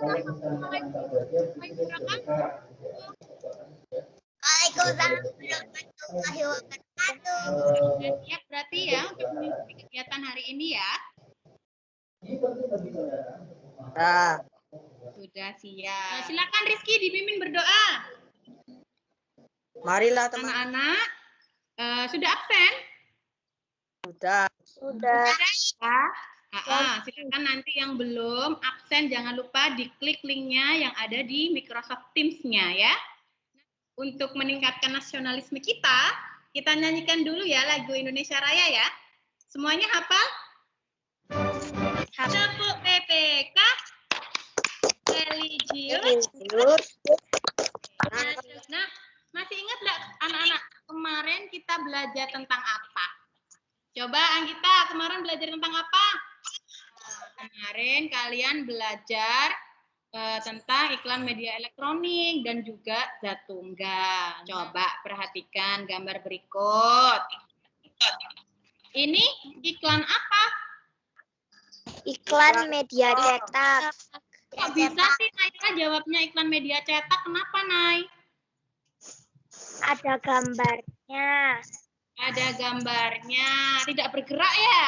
Waalaikumsalam warahmatullahi wabarakatuh. Sudah siap berarti ya untuk mengikuti kegiatan hari ini ya? Sudah siap. Silakan Rizky dipimpin berdoa. Marilah teman. Anak-anak sudah absen? Sudah. Silakan nanti yang belum absen jangan lupa diklik linknya yang ada di Microsoft Teams-nya ya. Untuk meningkatkan nasionalisme kita nyanyikan dulu ya lagu Indonesia Raya ya. Semuanya hafal? Tepuk PPK, religius. Nah, masih ingat nggak anak-anak kemarin kita belajar tentang apa? Coba Anggita, kemarin belajar tentang apa? Kemarin kalian belajar tentang iklan media elektronik dan juga zat tunggal. Coba perhatikan gambar berikut. Ini iklan apa? Iklan media cetak. Kok bisa sih Naira jawabnya iklan media cetak? Kenapa, Nay? Ada gambarnya. Ada gambarnya. Tidak bergerak ya?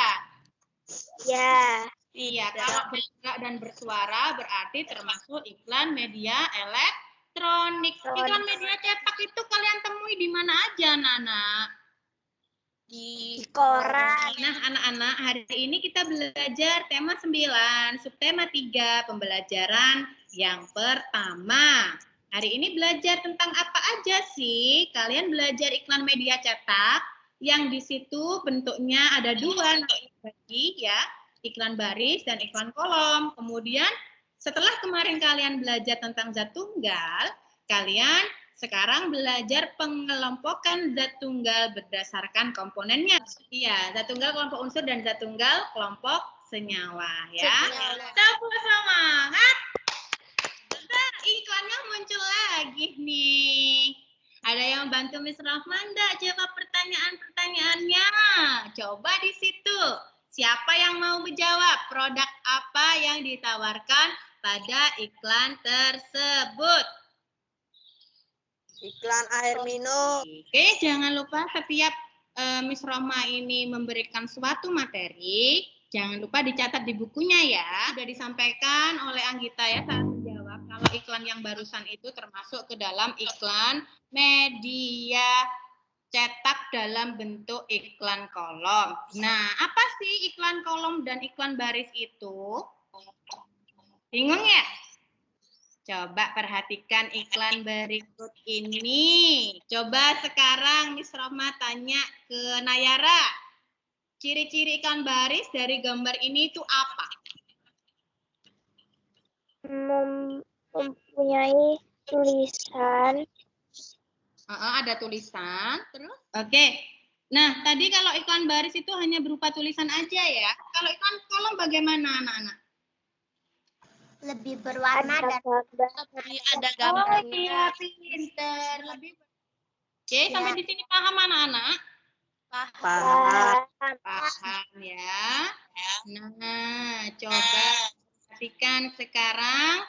Ya. Iya, kalau bergerak dan bersuara berarti termasuk iklan media elektronik. Iklan media cetak itu kalian temui di mana aja, anak-anak? Di koran. Nah, anak-anak, hari ini kita belajar tema 9, subtema 3, pembelajaran yang pertama. Hari ini belajar tentang apa aja sih? Kalian belajar iklan media cetak, yang di situ bentuknya ada dua, ya. Iklan baris dan iklan kolom. Kemudian setelah kemarin kalian belajar tentang zat tunggal, kalian sekarang belajar pengelompokan zat tunggal berdasarkan komponennya. Iya, zat tunggal kelompok unsur dan zat tunggal kelompok senyawa ya. Tepuk semangat. Bentar, iklannya muncul lagi nih. Ada yang bantu Miss Rahmanda jawab pertanyaan-pertanyaannya. Coba di situ. Siapa yang mau menjawab? Produk apa yang ditawarkan pada iklan tersebut? Iklan air minum. Oke, jangan lupa setiap Miss Roma ini memberikan suatu materi, jangan lupa dicatat di bukunya ya. Sudah disampaikan oleh Anggita ya saat menjawab kalau iklan yang barusan itu termasuk ke dalam iklan media cetak dalam bentuk iklan kolom. Nah, apa sih iklan kolom dan iklan baris itu? Bingung ya? Coba perhatikan iklan berikut ini. Coba sekarang Miss Roma tanya ke Nayara. Ciri-ciri iklan baris dari gambar ini itu apa? Mempunyai tulisan. Ada tulisan, terus? Oke. Nah, tadi kalau iklan baris itu hanya berupa tulisan aja ya. Kalau iklan kolom bagaimana anak-anak? Lebih berwarna dan Ada gambarnya. Oh iya, pinter. Oke, sampai di sini paham anak-anak? Paham ya. Nah, coba perhatikan sekarang.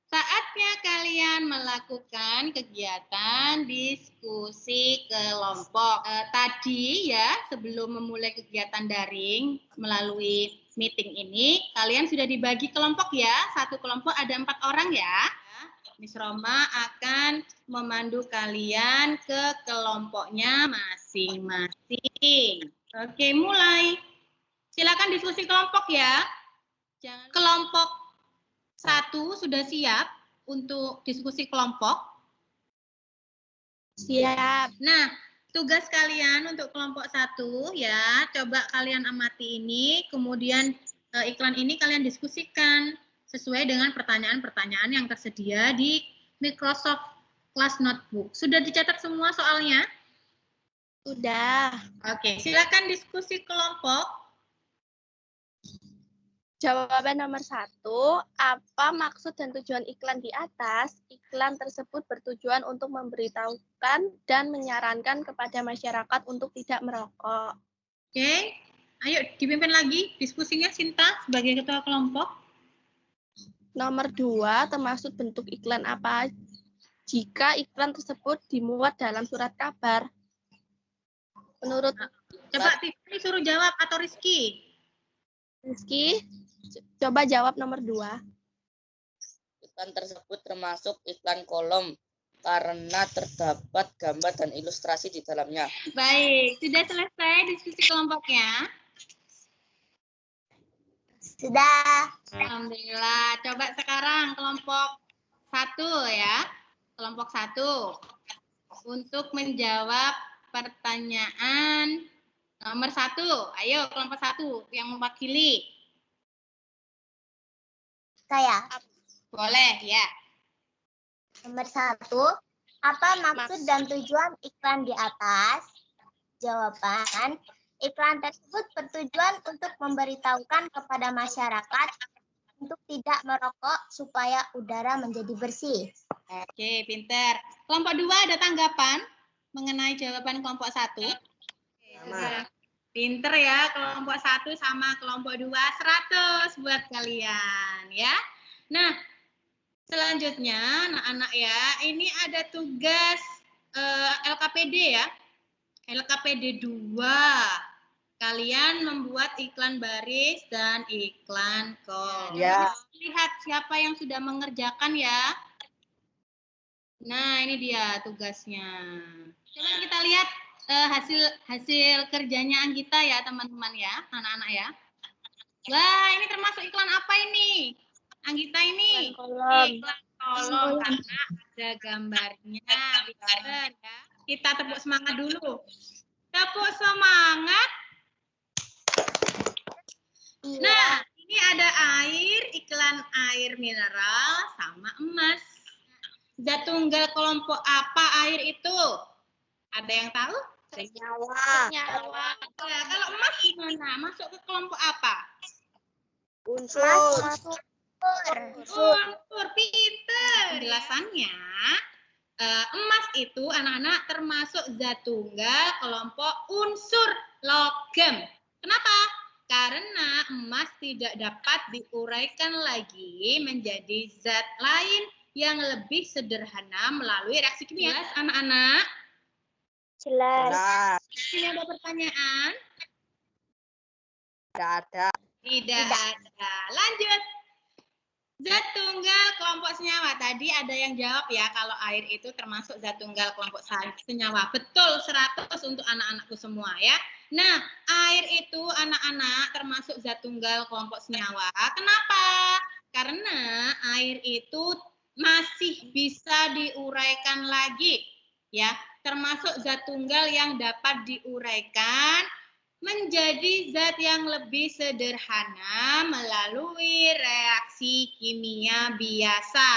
Saatnya kalian melakukan kegiatan diskusi kelompok. Tadi ya, sebelum memulai kegiatan daring melalui meeting ini, kalian sudah dibagi kelompok ya. Satu kelompok ada 4 orang ya. Miss Roma akan memandu kalian ke kelompoknya masing-masing. Oke, mulai. Silakan diskusi kelompok ya. Kelompok 1 sudah siap untuk diskusi kelompok? siap. Nah, tugas kalian untuk kelompok 1 ya, coba kalian amati ini, kemudian iklan ini kalian diskusikan sesuai dengan pertanyaan-pertanyaan yang tersedia di Microsoft Class Notebook. Sudah dicatat semua soalnya? Sudah. Oke, silakan diskusi kelompok. Jawaban nomor 1, apa maksud dan tujuan iklan di atas? Iklan tersebut bertujuan untuk memberitahukan dan menyarankan kepada masyarakat untuk tidak merokok. Oke, ayo dipimpin lagi diskusinya Sinta sebagai ketua kelompok. Nomor 2, termasuk bentuk iklan apa jika iklan tersebut dimuat dalam surat kabar? Menurut Coba Tiffany suruh jawab atau Rizky? Rizky, coba jawab nomor 2. Iklan tersebut termasuk iklan kolom karena terdapat gambar dan ilustrasi di dalamnya. Baik, sudah selesai diskusi kelompoknya? Sudah. Alhamdulillah. Coba sekarang kelompok 1 ya. Kelompok 1 untuk menjawab pertanyaan nomor 1. Ayo kelompok 1 yang mewakili. Saya. Boleh ya. Nomor 1. Apa maksud dan tujuan iklan di atas? Jawaban. Iklan tersebut bertujuan untuk memberitahukan kepada masyarakat untuk tidak merokok supaya udara menjadi bersih. Oke, pinter. Kelompok 2 ada tanggapan mengenai jawaban kelompok 1? Pinter ya, kelompok 1 sama kelompok 2, 100 buat kalian ya. Nah, selanjutnya anak-anak ya, ini ada tugas LKPD ya. LKPD 2. Kalian membuat iklan baris dan iklan kolom. Ya. Lihat siapa yang sudah mengerjakan ya. Nah, ini dia tugasnya. Coba kita lihat hasil kerjanya Anggita ya, teman-teman ya, anak-anak ya. Wah, ini termasuk iklan apa ini? Anggita ini? Iklan kolom karena ada gambarnya. Pinter ya. Kita tepuk semangat dulu. Tepuk semangat. Nah, ini ada air, iklan air mineral sama emas. Zat tunggal kelompok apa air itu? Ada yang tahu? Senyawa. Nyawa. Ya, kalau emas gimana? Masuk ke kelompok apa? Unsur. Unsur, pinter. Penjelasannya, emas itu anak-anak termasuk zat tunggal kelompok unsur logam. Kenapa? Karena emas tidak dapat diuraikan lagi menjadi zat lain yang lebih sederhana melalui reaksi kimia. Jelas anak-anak? Jelas. Jelas. Ini ada pertanyaan? Tidak ada. Tidak ada. Lanjut. Zat tunggal kelompok senyawa. Tadi ada yang jawab ya, kalau air itu termasuk zat tunggal kelompok senyawa. Betul, 100 untuk anak-anakku semua ya. Nah, air itu anak-anak termasuk zat tunggal kelompok senyawa. Kenapa? Karena air itu masih bisa diuraikan lagi. Ya, termasuk zat tunggal yang dapat diuraikan menjadi zat yang lebih sederhana melalui reaksi kimia biasa.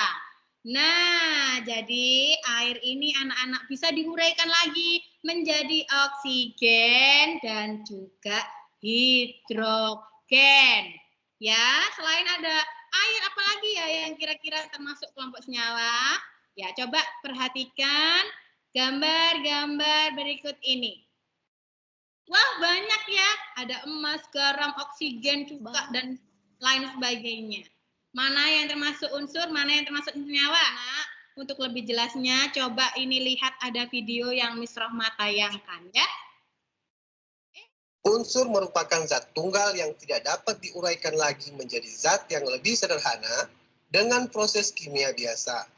Nah, jadi air ini anak-anak bisa diuraikan lagi menjadi oksigen dan juga hidrogen. Ya, selain ada air, apalagi ya yang kira-kira termasuk kelompok senyawa? Ya, coba perhatikan gambar-gambar berikut ini. Wah, banyak ya. Ada emas, garam, oksigen, cuka, dan lain sebagainya. Mana yang termasuk unsur, mana yang termasuk senyawa? Nah, untuk lebih jelasnya, coba ini lihat ada video yang Miss Rohma tayangkan ya. Unsur merupakan zat tunggal yang tidak dapat diuraikan lagi menjadi zat yang lebih sederhana dengan proses kimia biasa.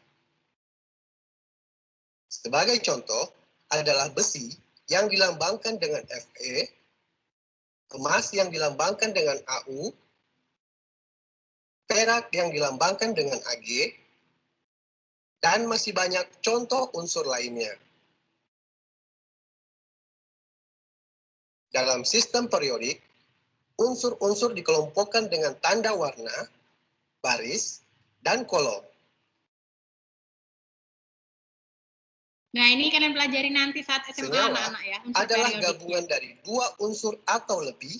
Sebagai contoh adalah besi yang dilambangkan dengan Fe, emas yang dilambangkan dengan Au, perak yang dilambangkan dengan Ag, dan masih banyak contoh unsur lainnya. Dalam sistem periodik, unsur-unsur dikelompokkan dengan tanda warna, baris, dan kolom. Nah, ini kalian pelajari nanti saat SMA Senyawa anak-anak ya. Unsur adalah periodik. gabungan dari dua unsur atau lebih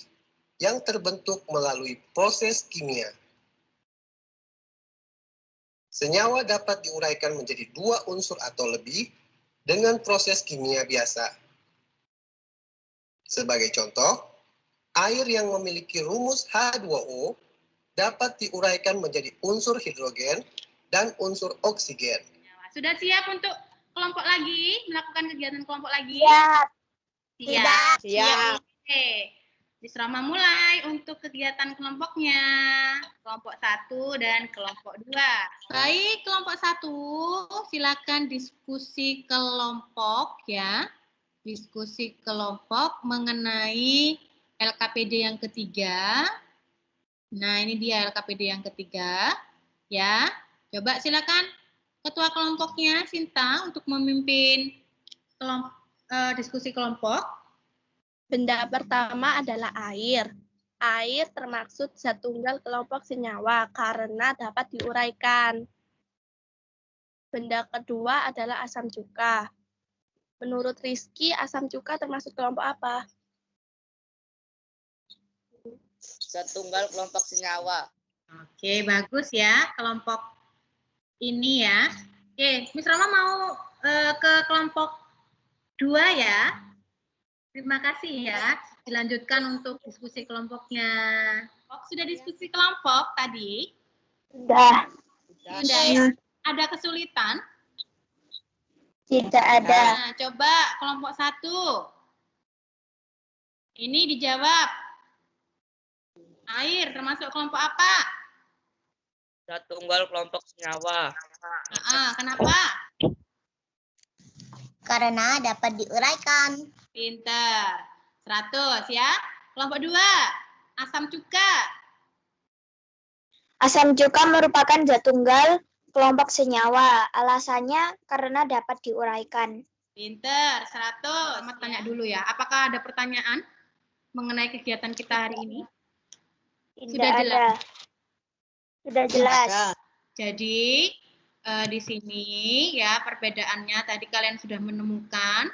yang terbentuk melalui proses kimia. Senyawa dapat diuraikan menjadi dua unsur atau lebih dengan proses kimia biasa. Sebagai contoh, air yang memiliki rumus H2O dapat diuraikan menjadi unsur hidrogen dan unsur oksigen. Sudah siap untuk kelompok lagi? Melakukan kegiatan kelompok lagi? Siap. Siap. Siap. Oke. Miss Roma mulai untuk kegiatan kelompoknya. Kelompok 1 dan kelompok 2. Baik, kelompok 1, silakan diskusi kelompok ya. Diskusi kelompok mengenai LKPD yang ketiga. Nah, ini dia LKPD yang ketiga. Ya, coba silakan ketua kelompoknya, Sinta, untuk memimpin diskusi kelompok. Benda pertama adalah air. Air termaksud zat tunggal kelompok senyawa karena dapat diuraikan. Benda kedua adalah asam cuka. Menurut Rizky, asam cuka termasuk kelompok apa? Zat tunggal kelompok senyawa. Oke, bagus ya kelompok ini ya. Oke, Miss Roma mau ke kelompok 2 ya. Terima kasih ya. Dilanjutkan untuk diskusi kelompoknya. Sudah diskusi kelompok tadi? Sudah. Sudah ya. Ada kesulitan? Tidak ada. Nah, coba kelompok 1. Ini dijawab. Air termasuk kelompok apa? Zat tunggal kelompok senyawa. Kenapa? Karena dapat diuraikan. Pinter. 100 ya. Kelompok 2. Asam cuka. Asam cuka merupakan zat tunggal kelompok senyawa. Alasannya karena dapat diuraikan. Pinter. 100. Selamat tanya dulu ya. Apakah ada pertanyaan mengenai kegiatan kita hari ini? Tidak Sudah jelas? ada. Sudah jelas. Jadi di sini ya perbedaannya tadi kalian sudah menemukan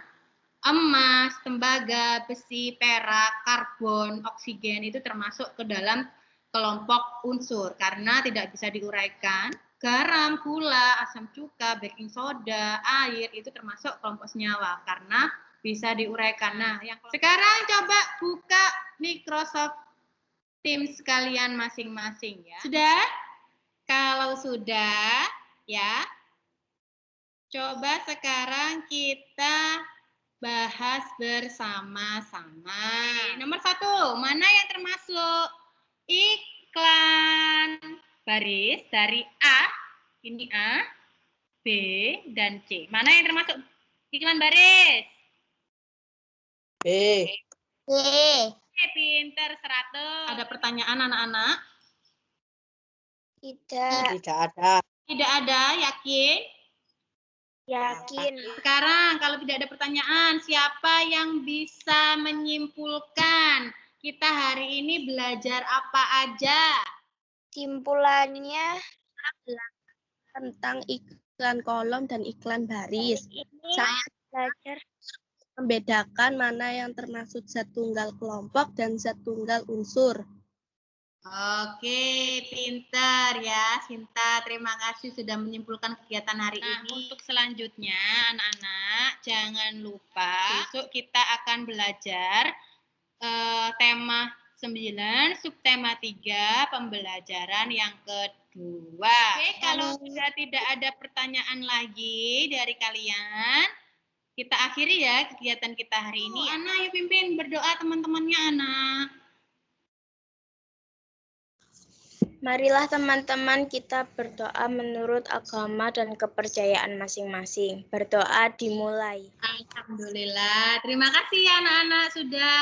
emas, tembaga, besi, perak, karbon, oksigen itu termasuk ke dalam kelompok unsur karena tidak bisa diuraikan. Garam, gula, asam cuka, baking soda, air itu termasuk kelompok senyawa karena bisa diuraikan. Nah, sekarang coba buka Microsoft Teams kalian masing-masing ya. Sudah? Kalau sudah, ya. Coba sekarang kita bahas bersama-sama. Nomor 1, mana yang termasuk iklan baris dari A, ini A, B, dan C. Mana yang termasuk iklan baris? B. Pinter 100. Ada pertanyaan anak-anak? Tidak. Tidak ada. Tidak ada, yakin? Yakin. Sekarang kalau tidak ada pertanyaan, siapa yang bisa menyimpulkan kita hari ini belajar apa aja? Simpulannya Tentang iklan kolom dan iklan baris. Saya belajar membedakan mana yang termasuk zat tunggal kelompok dan zat tunggal unsur. Oke, pintar ya, Sinta. Terima kasih sudah menyimpulkan kegiatan hari ini. Untuk selanjutnya, anak-anak, jangan lupa besok kita akan belajar tema 9, subtema 3, pembelajaran yang kedua. Oke, kalau sudah tidak ada pertanyaan lagi dari kalian, kita akhiri ya kegiatan kita hari ini. Ana, yuk pimpin berdoa teman-temannya, Ana. Marilah teman-teman kita berdoa menurut agama dan kepercayaan masing-masing. Berdoa dimulai. Alhamdulillah. Terima kasih anak-anak sudah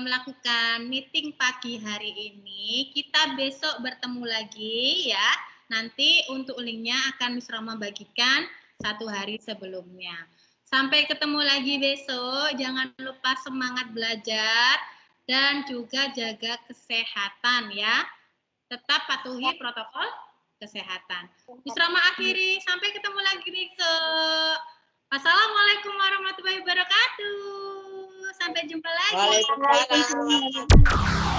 melakukan meeting pagi hari ini. Kita besok bertemu lagi ya. Nanti untuk linknya akan Miss Roma bagikan 1 hari sebelumnya. Sampai ketemu lagi besok. Jangan lupa semangat belajar dan juga jaga kesehatan ya. Tetap patuhi protokol kesehatan. Miss Roma akhiri, sampai ketemu lagi besok. Wassalamualaikum warahmatullahi wabarakatuh. Sampai jumpa lagi. Waalaikumsalam.